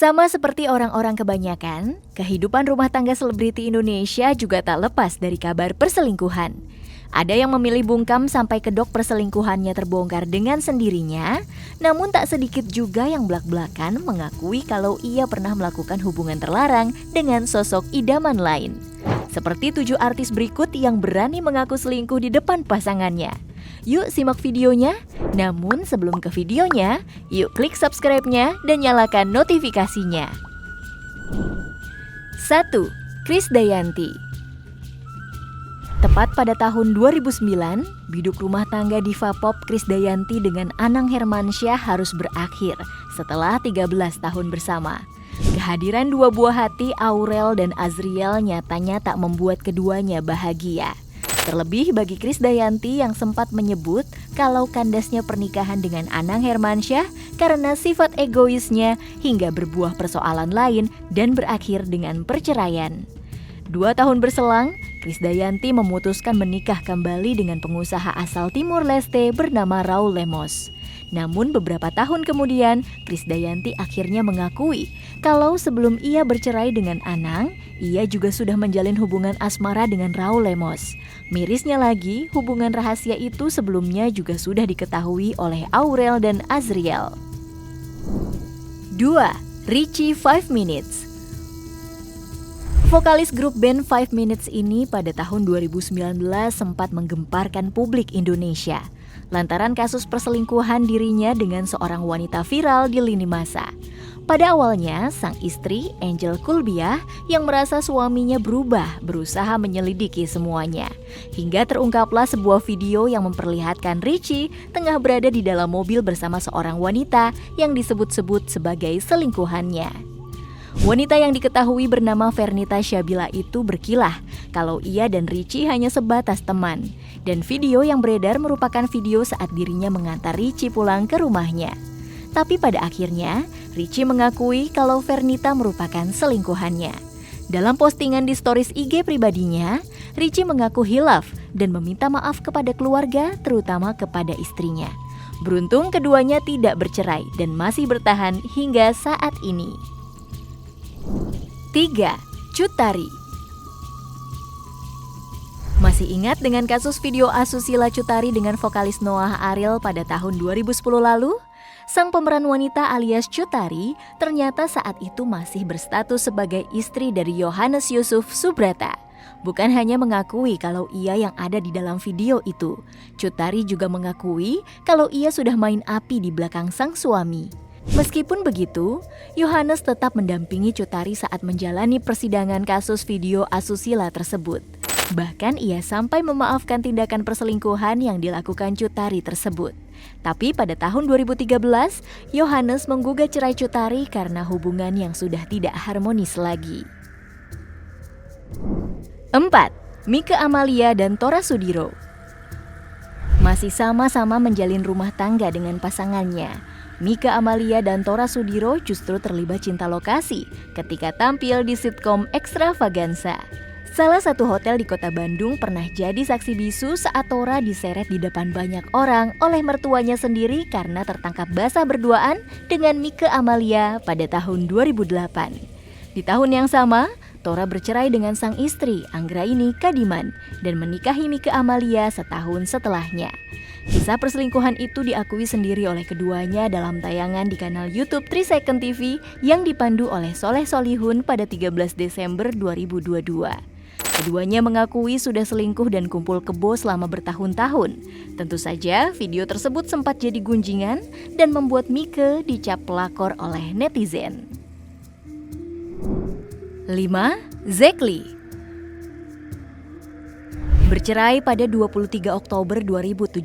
Sama seperti orang-orang kebanyakan, kehidupan rumah tangga selebriti Indonesia juga tak lepas dari kabar perselingkuhan. Ada yang memilih bungkam sampai kedok perselingkuhannya terbongkar dengan sendirinya, namun tak sedikit juga yang belak-belakan mengakui kalau ia pernah melakukan hubungan terlarang dengan sosok idaman lain. Seperti 7 artis berikut yang berani mengaku selingkuh di depan pasangannya. Yuk simak videonya. Namun sebelum ke videonya, yuk klik subscribe-nya dan nyalakan notifikasinya. 1. Krisdayanti. Tepat pada tahun 2009, biduk rumah tangga diva pop Krisdayanti dengan Anang Hermansyah harus berakhir setelah 13 tahun bersama. Kehadiran dua buah hati Aurel dan Azriel nyatanya tak membuat keduanya bahagia. Terlebih bagi Krisdayanti yang sempat menyebut kalau kandasnya pernikahan dengan Anang Hermansyah karena sifat egoisnya hingga berbuah persoalan lain dan berakhir dengan perceraian. 2 tahun berselang, Krisdayanti memutuskan menikah kembali dengan pengusaha asal Timur Leste bernama Raul Lemos. Namun beberapa tahun kemudian, Krisdayanti akhirnya mengakui kalau sebelum ia bercerai dengan Anang, ia juga sudah menjalin hubungan asmara dengan Raul Lemos. Mirisnya lagi, hubungan rahasia itu sebelumnya juga sudah diketahui oleh Aurel dan Azriel. 2. Richie 5 Minutes. Vokalis grup band 5 Minutes ini pada tahun 2019 sempat menggemparkan publik Indonesia lantaran kasus perselingkuhan dirinya dengan seorang wanita viral di lini masa. Pada awalnya, sang istri, Angel Kulbiah, yang merasa suaminya berubah, berusaha menyelidiki semuanya. Hingga terungkaplah sebuah video yang memperlihatkan Richie tengah berada di dalam mobil bersama seorang wanita yang disebut-sebut sebagai selingkuhannya. Wanita yang diketahui bernama Fernita Syabila itu berkilah kalau ia dan Richie hanya sebatas teman. Dan video yang beredar merupakan video saat dirinya mengantar Richie pulang ke rumahnya. Tapi pada akhirnya, Richie mengakui kalau Fernita merupakan selingkuhannya. Dalam postingan di stories IG pribadinya, Richie mengaku hilaf dan meminta maaf kepada keluarga, terutama kepada istrinya. Beruntung keduanya tidak bercerai dan masih bertahan hingga saat ini. 3. Cut Tari. Masih ingat dengan kasus video asusila Cut Tari dengan vokalis Noah Ariel pada tahun 2010 lalu? Sang pemeran wanita alias Cut Tari ternyata saat itu masih berstatus sebagai istri dari Yohanes Yusuf Subrata. Bukan hanya mengakui kalau ia yang ada di dalam video itu, Cut Tari juga mengakui kalau ia sudah main api di belakang sang suami. Meskipun begitu, Yohanes tetap mendampingi Cut Tari saat menjalani persidangan kasus video asusila tersebut. Bahkan ia sampai memaafkan tindakan perselingkuhan yang dilakukan Cut Tari tersebut. Tapi pada tahun 2013, Yohanes menggugat cerai Cut Tari karena hubungan yang sudah tidak harmonis lagi. 4. Mike Amalia dan Tora Sudiro. Masih sama-sama menjalin rumah tangga dengan pasangannya, Mike Amalia dan Tora Sudiro justru terlibat cinta lokasi ketika tampil di sitkom Extravaganza. Salah satu hotel di kota Bandung pernah jadi saksi bisu saat Tora diseret di depan banyak orang oleh mertuanya sendiri karena tertangkap basah berduaan dengan Mike Amalia pada tahun 2008. Di tahun yang sama, Tora bercerai dengan sang istri, Anggraini Kadiman, dan menikahi Mike Amalia setahun setelahnya. Kisah perselingkuhan itu diakui sendiri oleh keduanya dalam tayangan di kanal YouTube 3 Second TV yang dipandu oleh Soleh Solihun pada 13 Desember 2022. Keduanya mengakui sudah selingkuh dan kumpul kebo selama bertahun-tahun. Tentu saja video tersebut sempat jadi gunjingan dan membuat Mike dicap pelakor oleh netizen. 5. Zack Lee. Bercerai pada 23 Oktober 2017,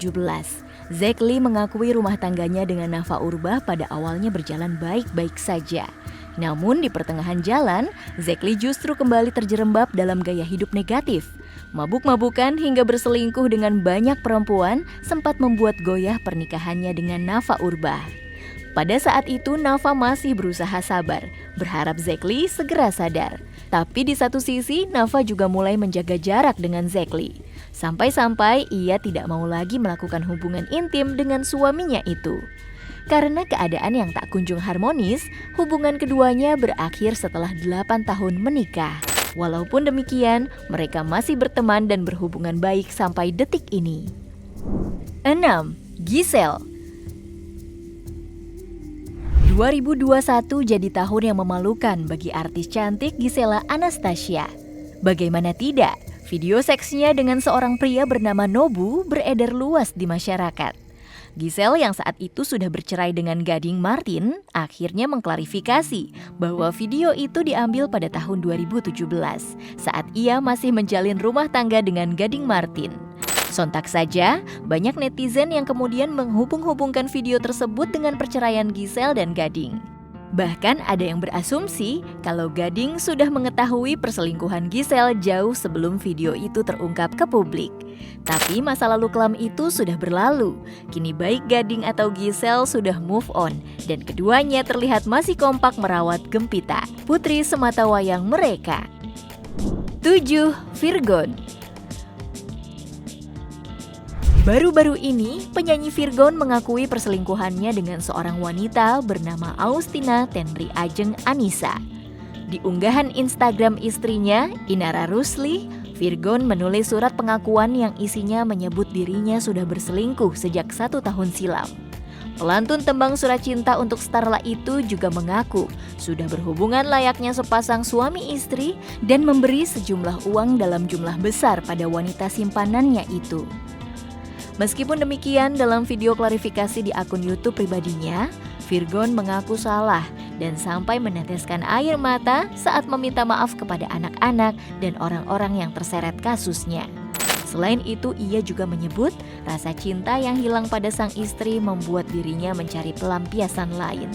Zack Lee mengakui rumah tangganya dengan Nafa Urbach pada awalnya berjalan baik-baik saja. Namun di pertengahan jalan, Zack Lee justru kembali terjerembab dalam gaya hidup negatif. Mabuk-mabukan hingga berselingkuh dengan banyak perempuan sempat membuat goyah pernikahannya dengan Nafa Urbach. Pada saat itu Nafa masih berusaha sabar, berharap Zack Lee segera sadar. Tapi di satu sisi Nafa juga mulai menjaga jarak dengan Zack Lee. Sampai-sampai ia tidak mau lagi melakukan hubungan intim dengan suaminya itu. Karena keadaan yang tak kunjung harmonis, hubungan keduanya berakhir setelah 8 tahun menikah. Walaupun demikian, mereka masih berteman dan berhubungan baik sampai detik ini. 6. Giselle. 2021 jadi tahun yang memalukan bagi artis cantik Gisela Anastasia. Bagaimana tidak, video seksnya dengan seorang pria bernama Nobu beredar luas di masyarakat. Giselle yang saat itu sudah bercerai dengan Gading Martin akhirnya mengklarifikasi bahwa video itu diambil pada tahun 2017 saat ia masih menjalin rumah tangga dengan Gading Martin. Sontak saja, banyak netizen yang kemudian menghubung-hubungkan video tersebut dengan perceraian Giselle dan Gading. Bahkan ada yang berasumsi kalau Gading sudah mengetahui perselingkuhan Giselle jauh sebelum video itu terungkap ke publik. Tapi masa lalu kelam itu sudah berlalu. Kini baik Gading atau Giselle sudah move on dan keduanya terlihat masih kompak merawat Gempita, putri sematawayang mereka. 7. Virgon. Baru-baru ini, penyanyi Virgon mengakui perselingkuhannya dengan seorang wanita bernama Austina Tenri Ajeng Anissa. Di unggahan Instagram istrinya, Inara Rusli, Virgon menulis surat pengakuan yang isinya menyebut dirinya sudah berselingkuh sejak 1 tahun silam. Pelantun tembang surat cinta untuk Starla itu juga mengaku sudah berhubungan layaknya sepasang suami istri dan memberi sejumlah uang dalam jumlah besar pada wanita simpanannya itu. Meskipun demikian, dalam video klarifikasi di akun YouTube pribadinya, Virgon mengaku salah dan sampai meneteskan air mata saat meminta maaf kepada anak-anak dan orang-orang yang terseret kasusnya. Selain itu, ia juga menyebut rasa cinta yang hilang pada sang istri membuat dirinya mencari pelampiasan lain.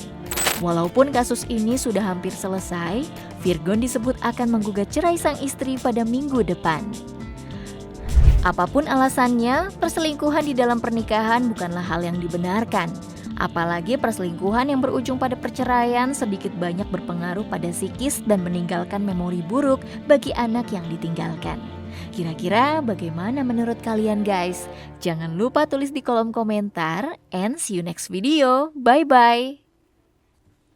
Walaupun kasus ini sudah hampir selesai, Virgon disebut akan menggugat cerai sang istri pada minggu depan. Apapun alasannya, perselingkuhan di dalam pernikahan bukanlah hal yang dibenarkan. Apalagi perselingkuhan yang berujung pada perceraian sedikit banyak berpengaruh pada psikis dan meninggalkan memori buruk bagi anak yang ditinggalkan. Kira-kira bagaimana menurut kalian guys? Jangan lupa tulis di kolom komentar and see you next video. Bye-bye!